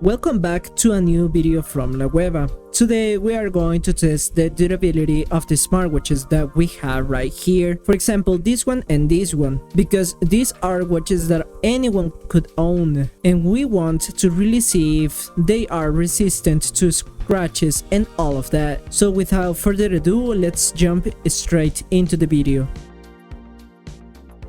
Welcome back to a new video from WEBA. Today we are going to test the durability of the smartwatches that we have right here. For example, this one and this one, because these are watches that anyone could own, and we want to really see if they are resistant to scratches and all of that. So without further ado, let's jump straight into the video.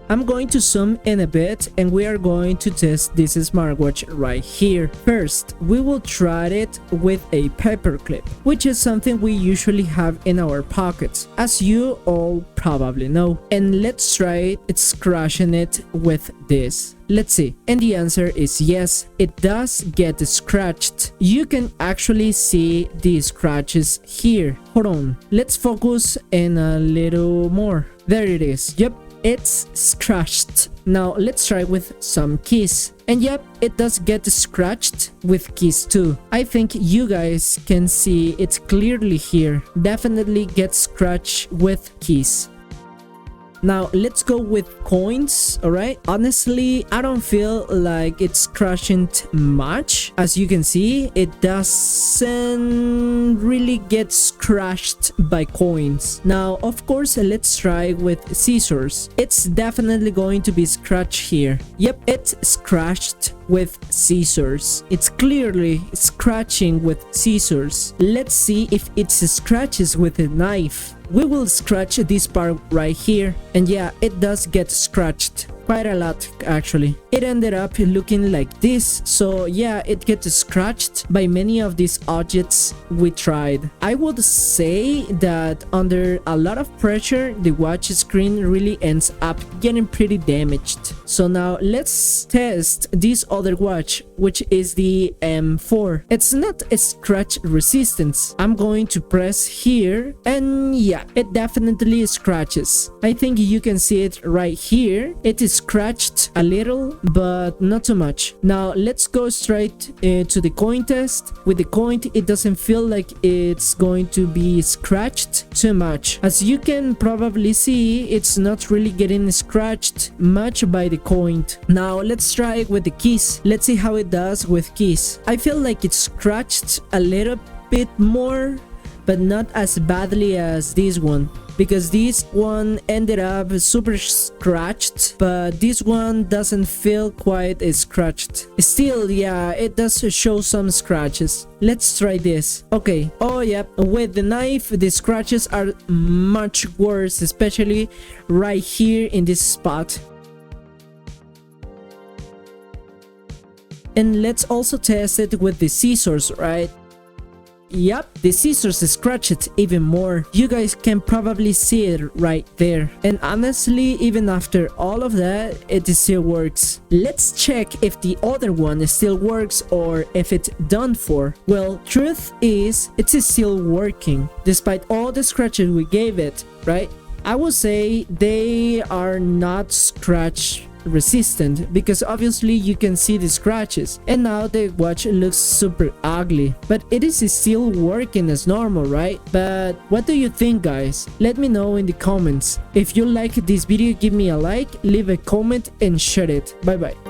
I'm going to zoom in a bit and we are going to test this smartwatch right here. First, we will try it with a paperclip, which is something we usually have in our pockets, as you all probably know. And let's try it scratching it with this. Let's see. And the answer is yes, it does get scratched. You can actually see the scratches here. Hold on, let's focus in a little more. There it is. Yep, it's scratched. Now let's try with some keys. And yep, it does get scratched with keys too. I think you guys can see it clearly here. Definitely gets scratched with keys. Now let's go with coins. Alright, honestly I don't feel like it's scratching much. As you can see, it doesn't really get scratched by coins. Now of course let's try with scissors. It's definitely going to be scratched here. Yep, it's scratched with scissors. It's clearly scratching with scissors. Let's see if it scratches with a knife. We will scratch this part right here, and yeah, it does get scratched quite a lot actually. It ended up looking like this, so yeah, it gets scratched by many of these objects we tried. I would say that under a lot of pressure, the watch screen really ends up getting pretty damaged. So now let's test this other watch, which is the M4. It's not a scratch resistance. I'm going to press here, and yeah, it definitely scratches. I think you can see it right here. It is scratched a little, but not too much. Now let's go straight to the coin test. With the coin, it doesn't feel like it's going to be scratched too much. As you can probably see, it's not really getting scratched much by the coin. Now let's try it with the keys. Let's see how it does with keys. I feel like it's scratched a little bit more, but not as badly as this one, because this one ended up super scratched, but this one doesn't feel quite as scratched. Still, yeah, it does show some scratches. Let's try this. Okay, oh yeah, with the knife the scratches are much worse, especially right here in this spot. And let's also test it with the scissors, right? Yep, the scissors scratch it even more. You guys can probably see it right there. And honestly, even after all of that, it still works. Let's check if the other one still works or if it's done for. Well, truth is, it's still working, despite all the scratches we gave it, right? I would say they are not scratch resistant, because obviously you can see the scratches, and now the watch looks super ugly, but it is still working as normal, right? But what do you think, guys? Let me know in the comments. If you like this video, give me a like, leave a comment and share it. Bye bye.